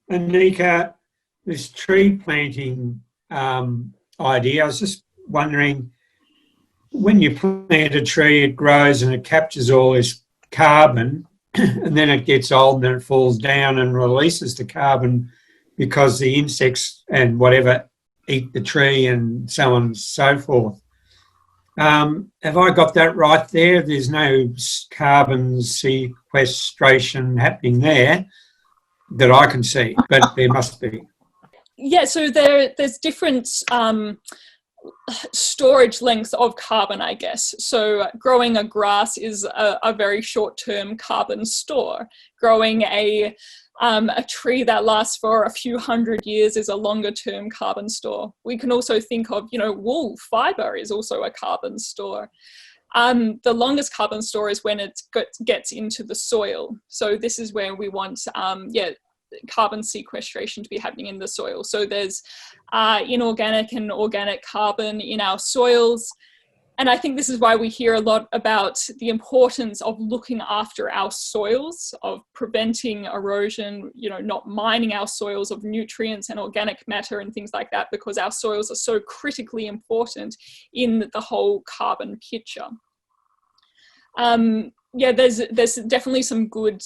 Anika, this tree planting idea, I was just wondering, when you plant a tree, it grows and it captures all this carbon, and then it gets old and it falls down and releases the carbon because the insects and whatever eat the tree and so on and so forth. Have I got that right there? There's no carbon sequestration happening there that I can see, but there must be. Yeah, so there's different storage lengths of carbon, I guess. So growing a grass is a very short-term carbon store. Growing a tree that lasts for a few hundred years is a longer-term carbon store. We can also think of, wool fiber is also a carbon store. The longest carbon store is when it gets into the soil. So this is where we want, carbon sequestration to be happening in the soil. So there's inorganic and organic carbon in our soils. And I think this is why we hear a lot about the importance of looking after our soils, of preventing erosion, not mining our soils of nutrients and organic matter and things like that, because our soils are so critically important in the whole carbon picture. There's definitely some good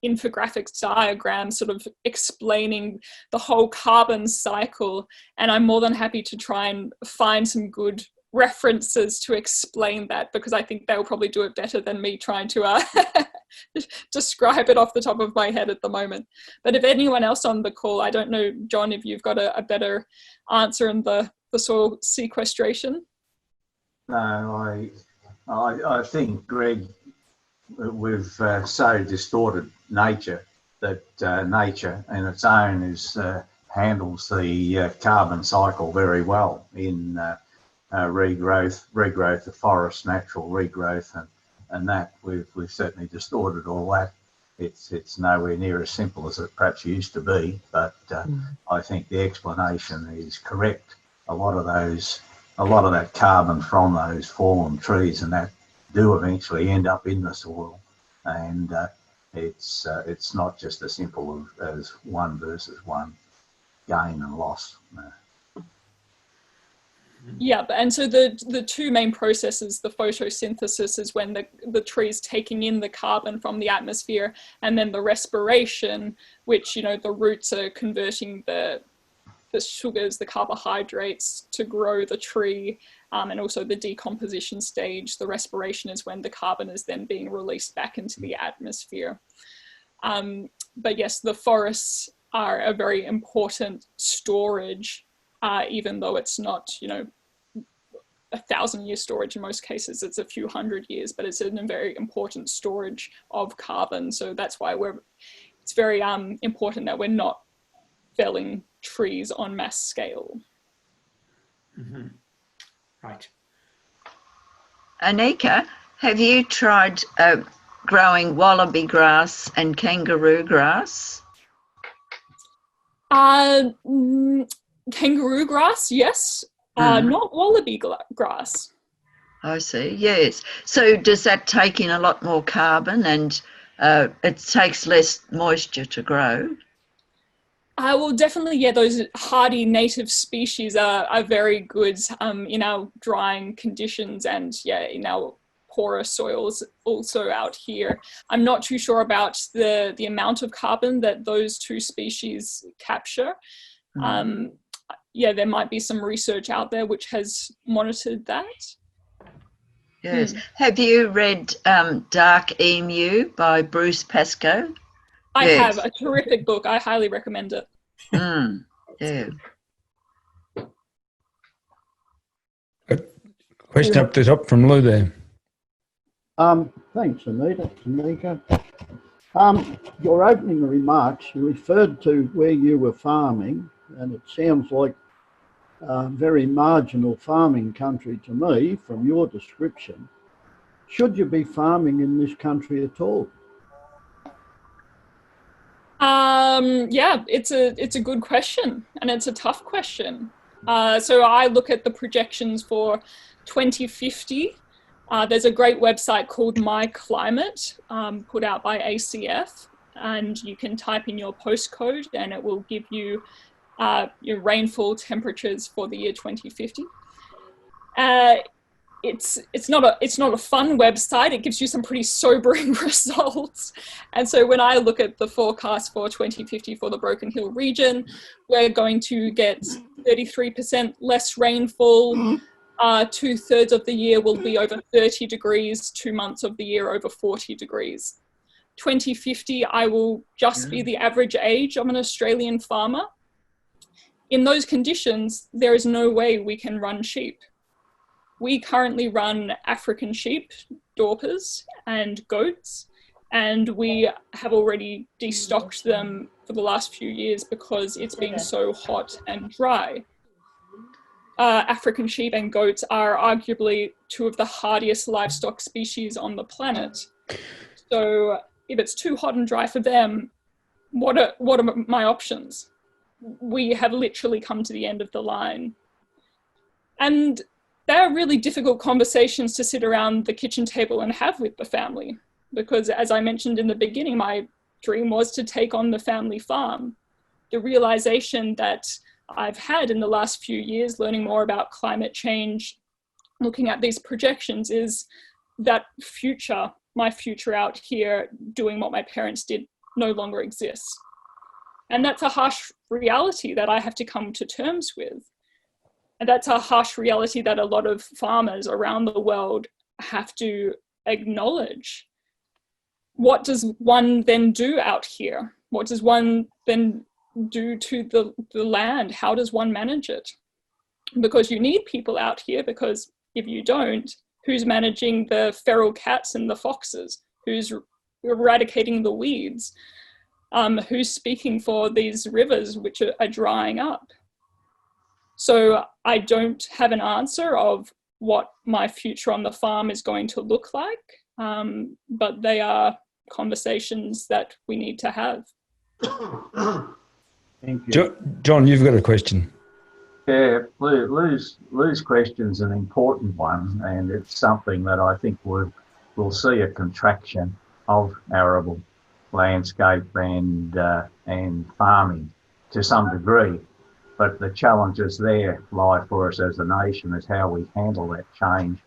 infographics diagrams sort of explaining the whole carbon cycle, and I'm more than happy to try and find some good references to explain that, because I think they'll probably do it better than me trying to describe it off the top of my head at the moment. But if anyone else on the call, I don't know, John, if you've got a better answer in the soil sequestration. No, I think, Greg, we've so distorted nature that nature in its own handles the carbon cycle very well in regrowth of forests, natural regrowth, and that we've certainly distorted all that. It's nowhere near as simple as it perhaps used to be, but I think the explanation is correct. A lot of that carbon from those fallen trees and that do eventually end up in the soil, and it's not just as simple as one versus one, gain and loss. Yeah, and so the two main processes, the photosynthesis is when the tree's taking in the carbon from the atmosphere, and then the respiration, which the roots are converting the sugars, the carbohydrates to grow the tree, and also the decomposition stage. The respiration is when the carbon is then being released back into the atmosphere. But yes, the forests are a very important storage, even though it's not, 1,000-year storage in most cases. It's a few hundred years, but it's a very important storage of carbon. So that's why it's very important that we're not felling trees on mass scale. Mm-hmm. Right. Anika, have you tried growing wallaby grass and kangaroo grass? Kangaroo grass, yes. Not wallaby grass. I see, yes. So does that take in a lot more carbon, and it takes less moisture to grow? Well, definitely, yeah, those hardy native species are very good in our drying conditions, and in our porous soils also out here. I'm not too sure about the amount of carbon that those two species capture. There might be some research out there which has monitored that. Yes. Have you read Dark Emu by Bruce Pascoe? I have, a terrific book. I highly recommend it. Yeah. A question up the top from Lou there. Thanks, Anika. Your opening remarks, you referred to where you were farming, and it sounds like very marginal farming country to me from your description. Should you be farming in this country at all? It's a good question, and it's a tough question. So I look at the projections for 2050. There's a great website called My Climate, put out by ACF, and you can type in your postcode and it will give you your rainfall temperatures for the year 2050. It's not a fun website. It gives you some pretty sobering results. And so when I look at the forecast for 2050 for the Broken Hill region, we're going to get 33% less rainfall. 2/3 of the year will be over 30 degrees, 2 months of the year over 40 degrees. 2050, I will just be the average age of an Australian farmer. In those conditions, there is no way we can run sheep. We currently run African sheep, Dorpers, and goats, and we have already destocked them for the last few years because it's been so hot and dry. African sheep and goats are arguably two of the hardiest livestock species on the planet. So if it's too hot and dry for them, what are my options? We have literally come to the end of the line. And they're really difficult conversations to sit around the kitchen table and have with the family, because as I mentioned in the beginning, my dream was to take on the family farm. The realization that I've had in the last few years, learning more about climate change, looking at these projections, is that future, my future out here doing what my parents did, no longer exists. And that's a harsh reality that I have to come to terms with. And that's a harsh reality that a lot of farmers around the world have to acknowledge. What does one then do out here? What does one then do to the land? How does one manage it? Because you need people out here, because if you don't, who's managing the feral cats and the foxes? Who's eradicating the weeds? Who's speaking for these rivers which are drying up? So I don't have an answer of what my future on the farm is going to look like, but they are conversations that we need to have. Thank you. John, you've got a question. Yeah, Lou's question's an important one, and it's something that I think we'll see a contraction of arable landscape and farming to some degree. But the challenges there lie for us as a nation is how we handle that change,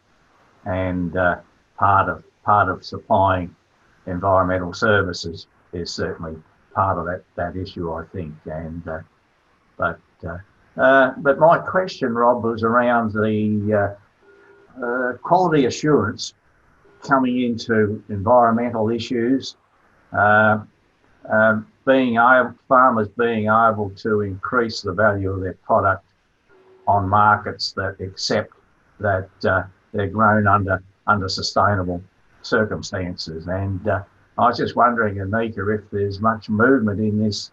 and part of supplying environmental services is certainly part of that issue, I think. And but my question, Rob, was around the quality assurance coming into environmental issues. Farmers being able to increase the value of their product on markets that accept that they're grown under sustainable circumstances. And I was just wondering, Anika, if there's much movement in this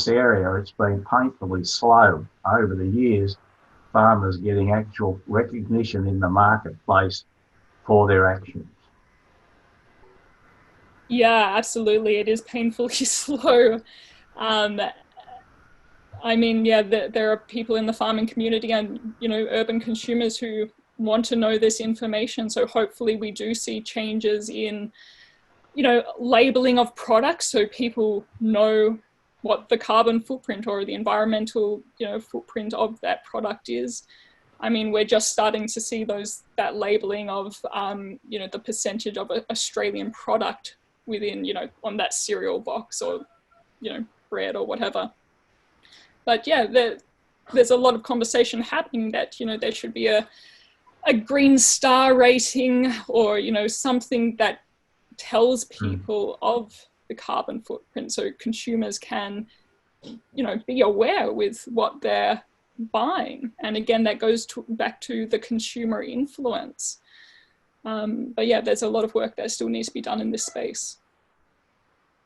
area. It's been painfully slow over the years, farmers getting actual recognition in the marketplace for their actions. Yeah, absolutely. It is painfully slow. I mean, yeah, there are people in the farming community and, urban consumers who want to know this information. So hopefully we do see changes in, labeling of products so people know what the carbon footprint or the environmental, footprint of that product is. I mean, we're just starting to see that labeling of, the percentage of an Australian product within, on that cereal box or, bread or whatever. But yeah, there's a lot of conversation happening that, there should be a green star rating or, something that tells people of the carbon footprint so consumers can, be aware with what they're buying. And again, that goes back to the consumer influence. But yeah, there's a lot of work that still needs to be done in this space.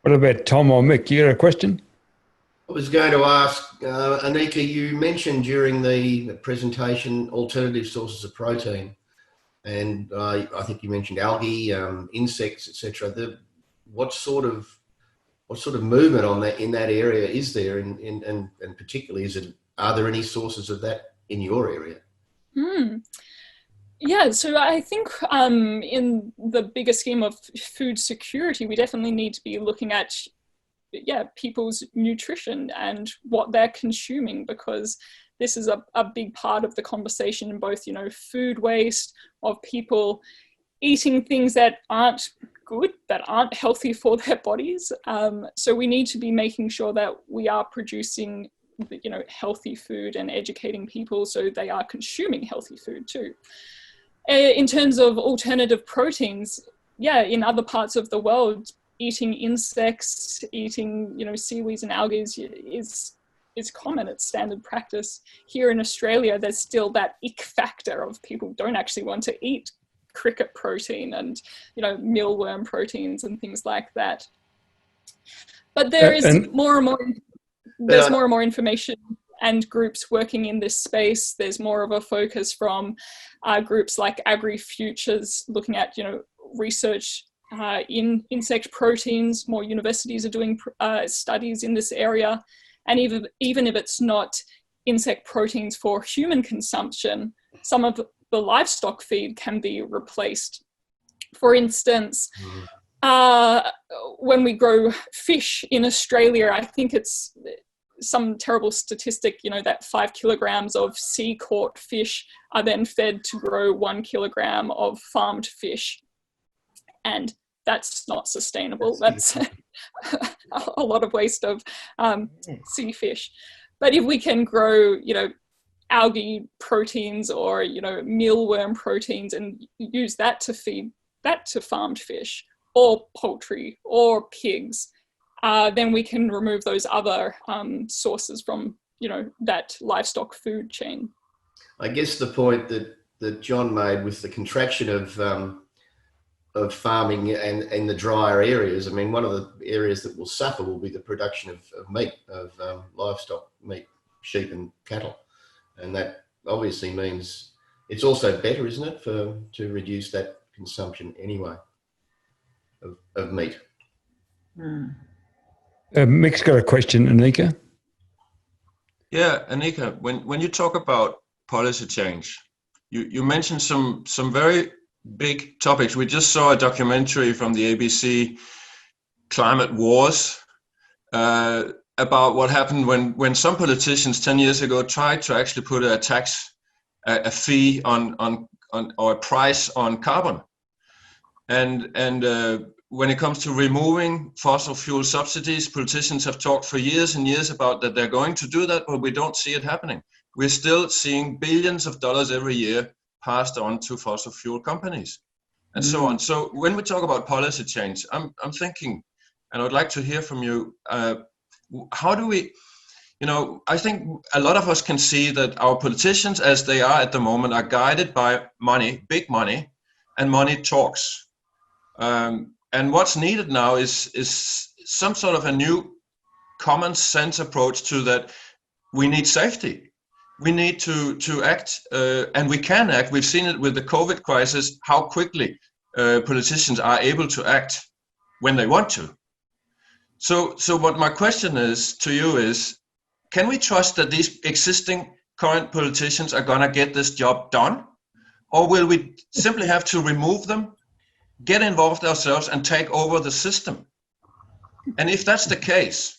What about Tom or Mick? You got a question? I was going to ask, Anika, you mentioned during the presentation alternative sources of protein, and I think you mentioned algae, insects, etc. What sort of movement on that in that area is there, and particularly are there any sources of that in your area? Yeah, so I think in the bigger scheme of food security, we definitely need to be looking at people's nutrition and what they're consuming, because this is a big part of the conversation in both, food waste, of people eating things that aren't good, that aren't healthy for their bodies. So we need to be making sure that we are producing, healthy food and educating people so they are consuming healthy food too. In terms of alternative proteins, in other parts of the world, eating insects, eating, seaweeds and algae is common. It's standard practice. Here in Australia, there's still that ick factor of people don't actually want to eat cricket protein and, mealworm proteins and things like that. But there is more and more information and groups working in this space. There's more of a focus from groups like AgriFutures, looking at, research in insect proteins. More universities are doing studies in this area. And even if it's not insect proteins for human consumption, some of the livestock feed can be replaced. For instance, when we grow fish in Australia, I think it's some terrible statistic, that 5 kilograms of sea caught fish are then fed to grow 1 kilogram of farmed fish. And that's not sustainable. That's a lot of waste of sea fish. But if we can grow, algae proteins or, mealworm proteins and use that to feed that to farmed fish or poultry or pigs, then we can remove those other sources from, that livestock food chain. I guess the point that John made with the contraction of farming and in the drier areas, I mean, one of the areas that will suffer will be the production of meat, of livestock meat, sheep and cattle. And that obviously means it's also better, isn't it, to reduce that consumption anyway of meat. Mick's got a question, Anika. Yeah, Anika, when you talk about policy change, you mentioned some very big topics. We just saw a documentary from the ABC, Climate Wars, about what happened when some politicians 10 years ago tried to actually put a tax, a fee on or a price on carbon. And when it comes to removing fossil fuel subsidies, politicians have talked for years and years about that they're going to do that, but we don't see it happening. We're still seeing billions of dollars every year passed on to fossil fuel companies and so on. So when we talk about policy change, I'm thinking, and I'd like to hear from you, how do we, I think a lot of us can see that our politicians, as they are at the moment, are guided by money, big money, and money talks. And what's needed now is some sort of a new common sense approach to that. We need safety. We need to act, and we can act. We've seen it with the COVID crisis, how quickly politicians are able to act when they want to. So what my question is to you is, can we trust that these existing current politicians are going to get this job done? Or will we simply have to remove them, get involved ourselves and take over the system? And if that's the case,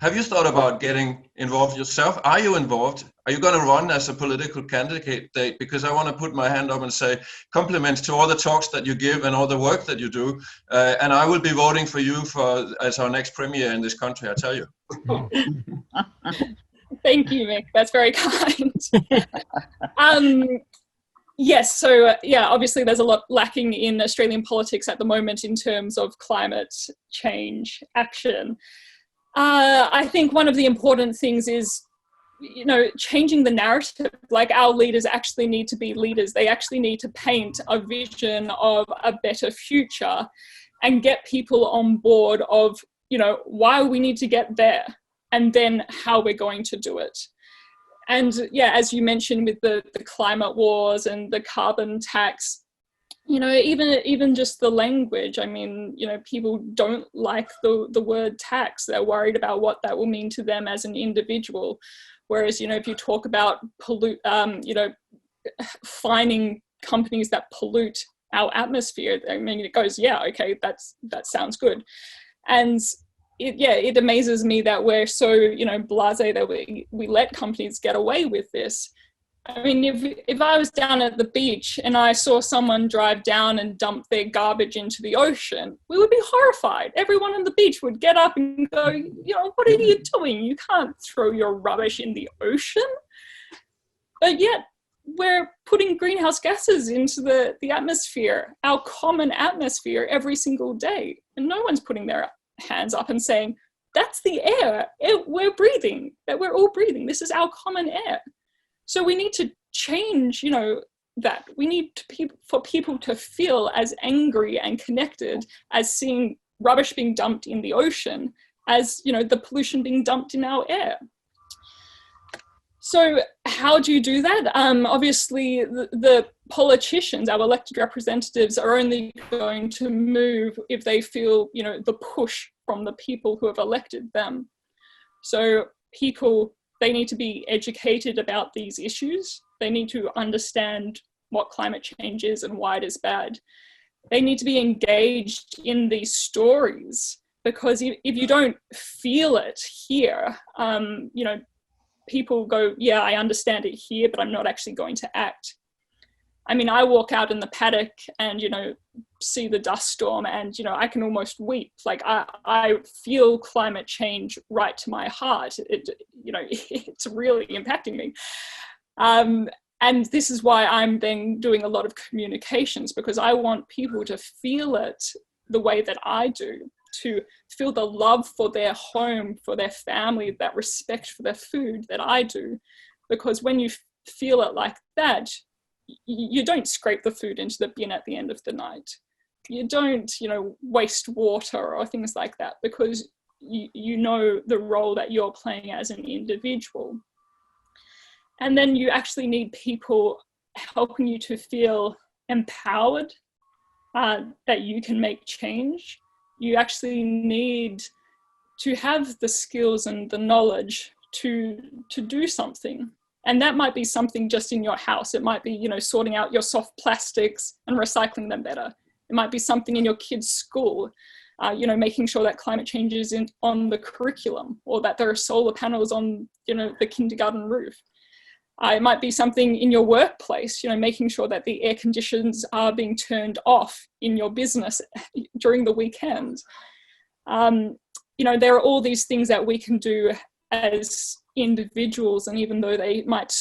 have you thought about getting involved yourself? Are you involved? Are you going to run as a political candidate? Because I want to put my hand up and say compliments to all the talks that you give and all the work that you do. And I will be voting for you as our next premier in this country, I tell you. Thank you, Mick. That's very kind. Yes, so obviously there's a lot lacking in Australian politics at the moment in terms of climate change action. I think one of the important things is, changing the narrative. Like, our leaders actually need to be leaders. They actually need to paint a vision of a better future and get people on board of, why we need to get there and then how we're going to do it. And as you mentioned with the climate wars and the carbon tax, even just the language, I mean, people don't like the word tax. They're worried about what that will mean to them as an individual. Whereas, if you talk about fining companies that pollute our atmosphere, I mean, it goes, okay, that sounds good. And it amazes me that we're so, blasé that we let companies get away with this. I mean, if I was down at the beach and I saw someone drive down and dump their garbage into the ocean, we would be horrified. Everyone on the beach would get up and go, what are you doing? You can't throw your rubbish in the ocean. But yet we're putting greenhouse gases into the atmosphere, our common atmosphere, every single day. And no one's putting their hands up and saying, that's the air we're breathing, that we're all breathing. This is our common air. So we need to change, that. We need for people to feel as angry and connected as seeing rubbish being dumped in the ocean as, the pollution being dumped in our air. So how do you do that? Obviously, the politicians, our elected representatives, are only going to move if they feel, the push from the people who have elected them. So people, they need to be educated about these issues. They need to understand what climate change is and why it is bad. They need to be engaged in these stories, because if you don't feel it here, people go, yeah, I understand it here, but I'm not actually going to act. I mean, I walk out in the paddock and, see the dust storm and, I can almost weep. Like I feel climate change right to my heart. It's really impacting me. And this is why I'm then doing a lot of communications, because I want people to feel it the way that I do, to feel the love for their home, for their family, that respect for their food that I do. Because when you feel it like that, you don't scrape the food into the bin at the end of the night. You don't, waste water or things like that, because you know the role that you're playing as an individual. And then you actually need people helping you to feel empowered, that you can make change. You actually need to have the skills and the knowledge to do something. And that might be something just in your house. It might be, sorting out your soft plastics and recycling them better. It might be something in your kids' school, making sure that climate change is on the curriculum, or that there are solar panels on, the kindergarten roof. It might be something in your workplace, making sure that the air conditions are being turned off in your business during the weekends. There are all these things that we can do as individuals, and even though they might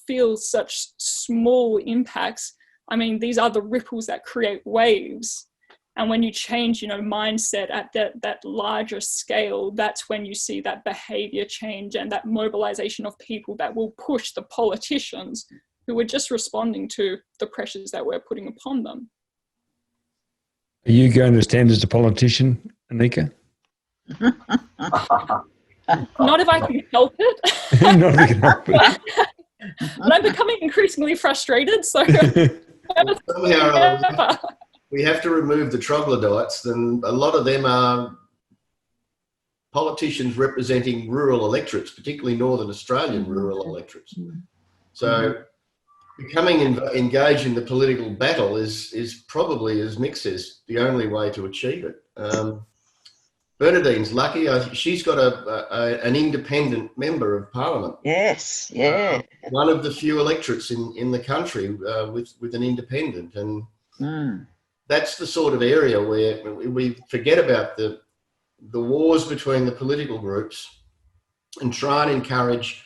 feel such small impacts, I mean, these are the ripples that create waves. And when you change, mindset at that larger scale, that's when you see that behavior change and that mobilization of people that will push the politicians who are just responding to the pressures that we're putting upon them. Are you going to stand as a politician, Anika? Not if I can help it. Not if you can help it. But I'm becoming increasingly frustrated, so somehow we have to remove the troglodytes. Then a lot of them are politicians representing rural electorates, particularly Northern Australian rural electorates. So becoming engaged in the political battle is probably, as Mick says, the only way to achieve it. Bernadine's lucky. She's got an independent member of Parliament. Yes, yeah. One of the few electorates in the country with an independent. And that's the sort of area where we forget about the wars between the political groups and try and encourage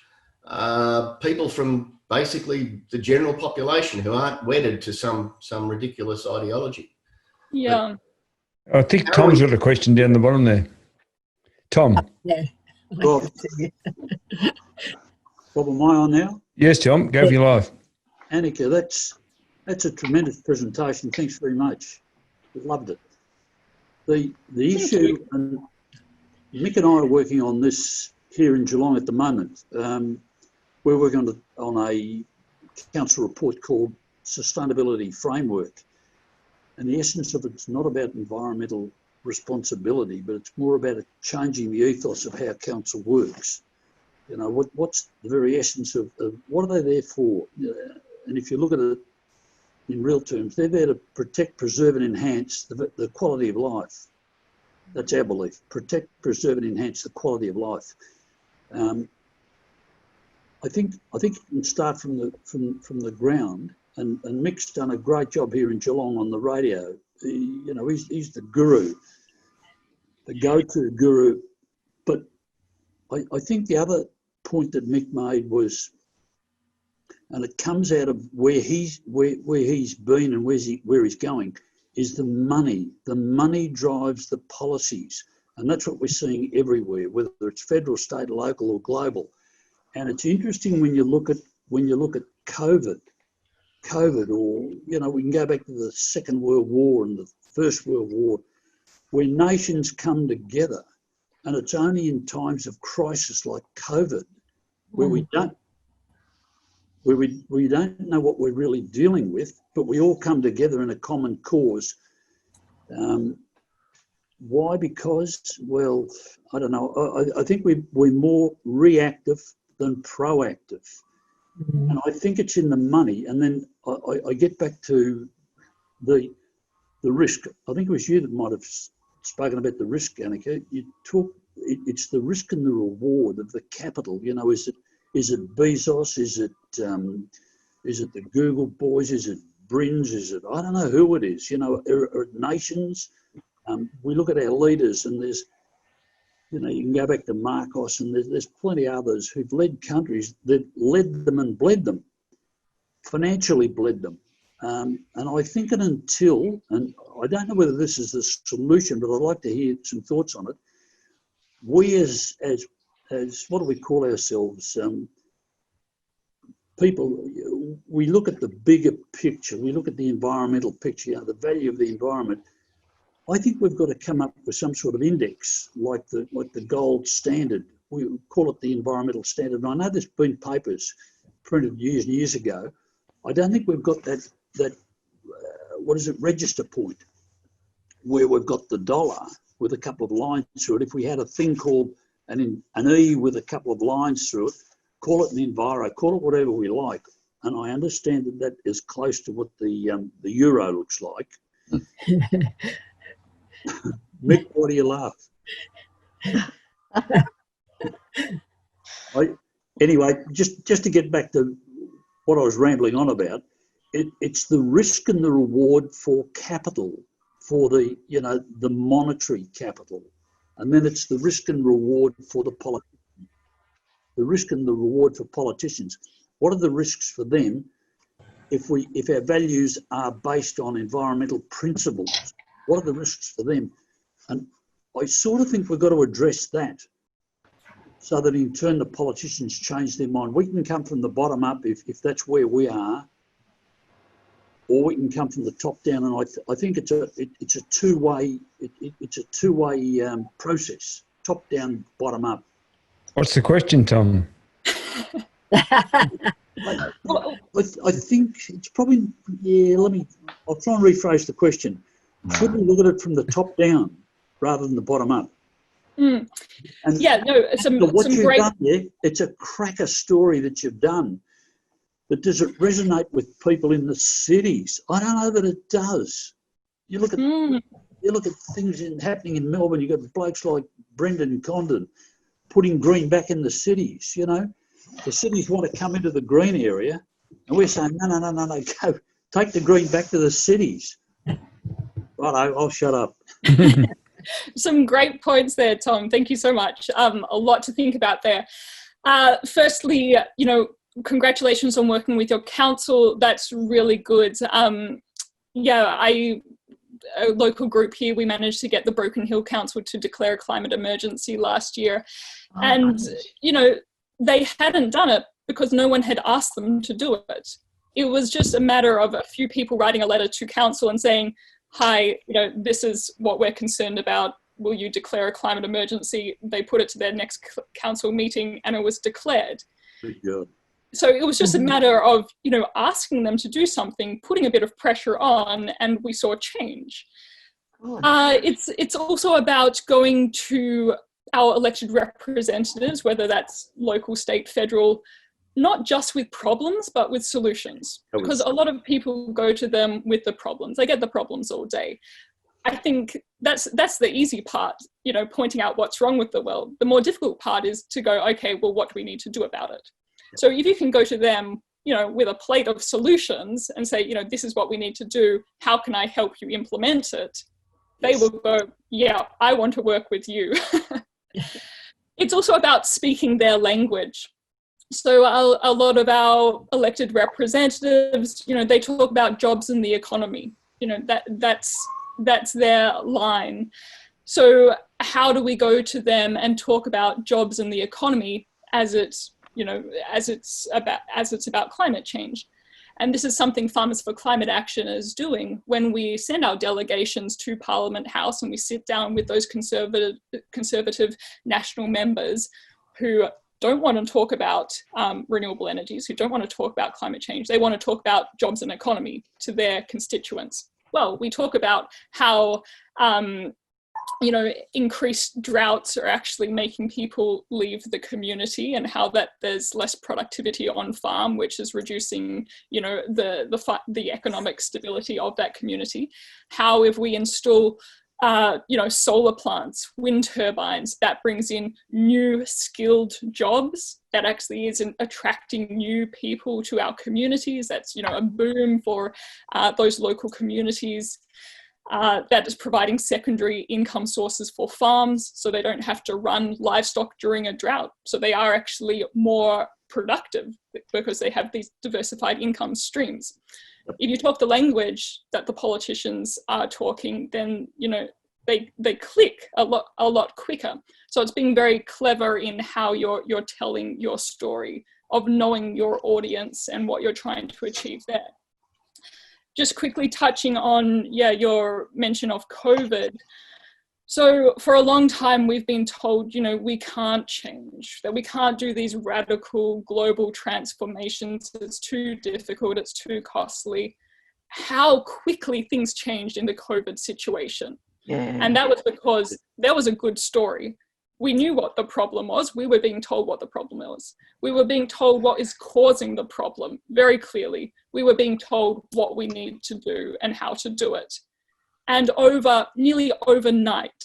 people from basically the general population who aren't wedded to some ridiculous ideology. Yeah. I think Tom's got a question down the bottom there. Tom. Yeah. Bob, am I on now? Yes, Tom. Go for your life. Anika, that's a tremendous presentation. Thanks very much. Loved it. The issue, and Mick and I are working on this here in Geelong at the moment. We're working on a council report called Sustainability Framework. And the essence of it's not about environmental responsibility, but it's more about changing the ethos of how council works. What's the very essence of what are they there for? And if you look at it in real terms, they're there to protect, preserve and enhance the quality of life. That's our belief. Protect, preserve and enhance the quality of life. I think you can start from the ground, and Mick's done a great job here in Geelong on the radio. He's the guru, the go-to guru. But I think the other point that Mick made was, and it comes out of where he's been and where he's going, is the money. The money drives the policies, and that's what we're seeing everywhere, whether it's federal, state, local, or global. And it's interesting when you look at COVID, or we can go back to the Second World War and the First World War, where nations come together, and it's only in times of crisis like COVID where we don't know what we're really dealing with, but we all come together in a common cause. Why? Because, well, I don't know. I think we're more reactive than proactive. And I think it's in the money. And then I get back to the risk. I think it was you that might have spoken about the risk, Anika. It's the risk and the reward of the capital. Is it Bezos? Is it the Google boys? Is it Brins? Is it, I don't know who it is, or nations. We look at our leaders, and there's, you can go back to Marcos, and there's plenty of others who've led countries that led them and bled them, financially bled them. And I think and I don't know whether this is the solution, but I'd like to hear some thoughts on it. We as what do we call ourselves? People, we look at the bigger picture. We look at the environmental picture, the value of the environment. I think we've got to come up with some sort of index, like the gold standard. We call it the environmental standard. And I know there's been papers printed years and years ago. I don't think we've got that register point, where we've got the dollar with a couple of lines through it. If we had a thing called an E with a couple of lines through it, call it an enviro, call it whatever we like. And I understand that is close to what the euro looks like. Mick, why do you laugh? Anyway, just to get back to what I was rambling on about, it's the risk and the reward for capital, for the monetary capital, and then it's the risk and reward for the politicians. The risk and the reward for politicians. What are the risks for them if our values are based on environmental principles? What are the risks for them? And I sort of think we've got to address that, so that in turn the politicians change their mind. We can come from the bottom up if that's where we are, or we can come from the top down. And I think it's a two-way process, top down, bottom up. What's the question, Tom? I think it's probably, I'll try and rephrase the question. Should we look at it from the top down rather than the bottom up? And some great... done there, it's a cracker story that you've done. But does it resonate with people in the cities? I don't know that it does. You look at things happening in Melbourne. You've got blokes like Brendan Condon putting green back in the cities. The cities want to come into the green area, and we're saying no, go take the green back to the cities. Right, I'll shut up. Some great points there, Tom. Thank you so much. A lot to think about there. Firstly, congratulations on working with your council. That's really good. A local group here, we managed to get the Broken Hill Council to declare a climate emergency last year. And, they hadn't done it because no one had asked them to do it. It was just a matter of a few people writing a letter to council and saying, hi, this is what we're concerned about. Will you declare a climate emergency? They put it to their next council meeting and it was declared. Pretty good. So it was just a matter of, asking them to do something, putting a bit of pressure on, and we saw change. It's also about going to our elected representatives, whether that's local, state, federal, not just with problems, but with solutions. Because a lot of people go to them with the problems. They get the problems all day. I think that's the easy part, you know, pointing out what's wrong with the world. The more difficult part is to go, okay, well, what do we need to do about it? So if you can go to them, you know, with a plate of solutions and say, you know, this is what we need to do, how can I help you implement it? They will go, yeah, I want to work with you. It's also about speaking their language. So a lot of our elected representatives, you know, they talk about jobs and the economy. You know, that's their line. So how do we go to them and talk about jobs and the economy as it's, you know, as it's about climate change? And this is something Farmers for Climate Action is doing. When we send our delegations to Parliament House and we sit down with those conservative national members who don't want to talk about renewable energies, who don't want to talk about climate change, they want to talk about jobs and economy to their constituents. Well, we talk about how you know, increased droughts are actually making people leave the community, and how that there's less productivity on farm, which is reducing, you know, the economic stability of that community. How if we install you know, solar plants, wind turbines, that brings in new skilled jobs, that actually is attracting new people to our communities. That's, you know, a boom for those local communities. That is providing secondary income sources for farms, so they don't have to run livestock during a drought. So they are actually more productive because they have these diversified income streams. If you talk the language that the politicians are talking, then, you know, they click a lot quicker. So it's being very clever in how you're telling your story, of knowing your audience and what you're trying to achieve there. Just quickly touching on, your mention of COVID. So for a long time, we've been told, you know, we can't change, that we can't do these radical global transformations. It's too difficult, it's too costly. How quickly things changed in the COVID situation. Yeah. And that was because there was a good story. We knew what the problem was. We were being told what the problem was. We were being told what is causing the problem very clearly. We were being told what we need to do and how to do it. And nearly overnight,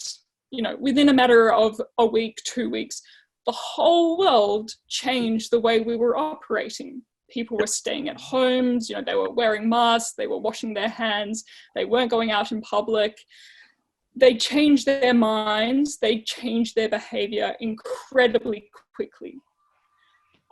you know, within a matter of a week, 2 weeks, the whole world changed the way we were operating. People were staying at homes, you know, they were wearing masks, they were washing their hands, they weren't going out in public. They changed their minds, they changed their behavior incredibly quickly.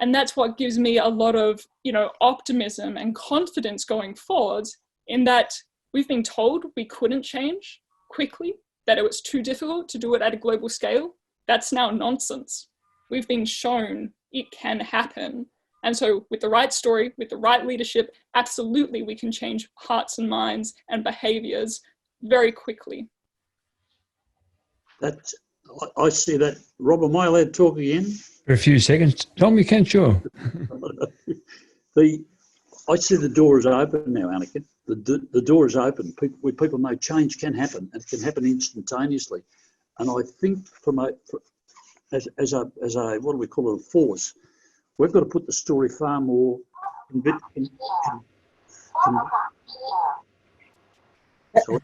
And that's what gives me a lot of, you know, optimism and confidence going forward, in that we've been told we couldn't change quickly, that it was too difficult to do it at a global scale. That's now nonsense. We've been shown it can happen. And so with the right story, with the right leadership, absolutely we can change hearts and minds and behaviors very quickly. I see that. Rob, am I allowed to talk again? For a few seconds. Tom, you can, sure. I see the door is open now, Anika. The door is open. People know change can happen, and it can happen instantaneously. And I think as a what do we call it, a force, we've got to put the story far more sorry.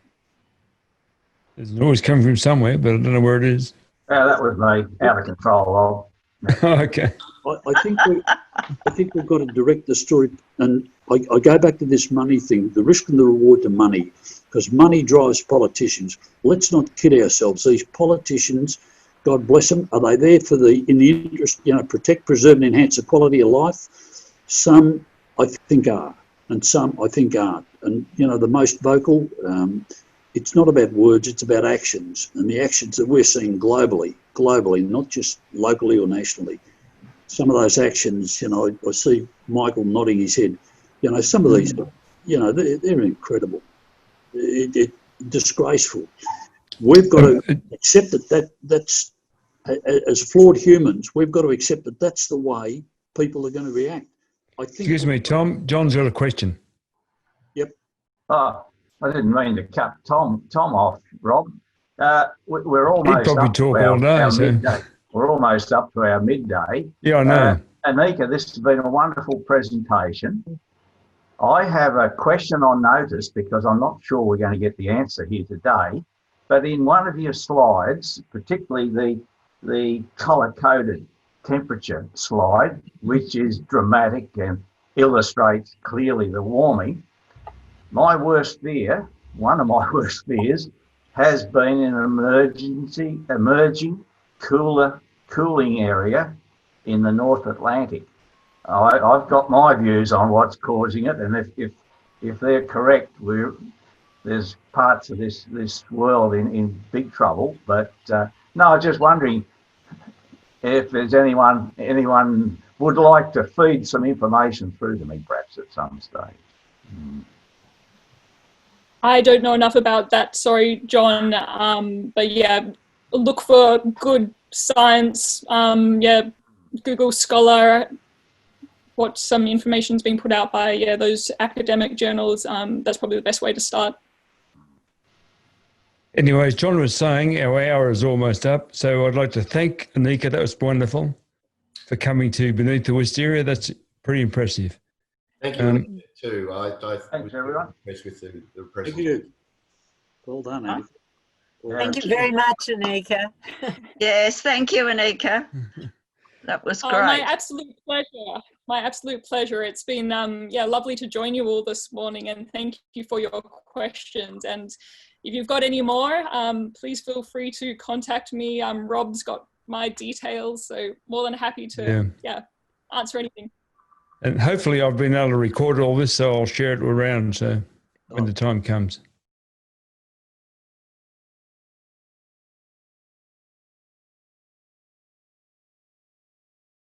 There's noise coming from somewhere, but I don't know where it is. Yeah, that was me, out of control. Okay. I think we've got to direct the story, and I go back to this money thing, the risk and the reward to money, because money drives politicians. Let's not kid ourselves. These politicians, God bless them, are they there in the interest, you know, protect, preserve and enhance the quality of life? Some I think are, and some I think aren't. And, you know, the most vocal, it's not about words, it's about actions, and the actions that we're seeing globally, not just locally or nationally. Some of those actions, you know, I see Michael nodding his head. You know, some of these, you know, they're incredible. It's disgraceful. We've got to accept that's, as flawed humans, we've got to accept that that's the way people are going to react. I think. Excuse me, Tom. John's got a question. Yep. Oh, I didn't mean to cut Tom off, Rob. We're almost He'd probably up talk to all day, our so. midday. We're almost up to our midday. Yeah, I know. Anika, this has been a wonderful presentation. I have a question on notice because I'm not sure we're going to get the answer here today. but in one of your slides, particularly the colour-coded temperature slide, which is dramatic and illustrates clearly the warming, my worst fear, one of my worst fears, has been an emerging cooling area in the North Atlantic. I've got my views on what's causing it, and if they're correct, there's parts of this world in big trouble. But no, I'm just wondering if there's anyone would like to feed some information through to me, perhaps at some stage. I don't know enough about that, sorry, John. But yeah, look for good science. Yeah, Google Scholar. What some information's being put out by those academic journals. That's probably the best way to start. Anyways, John was saying our hour is almost up, so I'd like to thank Anika. That was wonderful for coming to Beneath the Wisteria. That's pretty impressive. Thank you, too. Thanks, everyone. Impressed with the Thank presentation. you. Well done, Anika. Well Thank done. you very much, Anika. Yes, thank you, Anika. That was great. My absolute pleasure. My absolute pleasure. It's been lovely to join you all this morning, and thank you for your questions. And if you've got any more, please feel free to contact me. Rob's got my details, so more than happy to answer anything. And hopefully I've been able to record all this, so I'll share it around so when the time comes.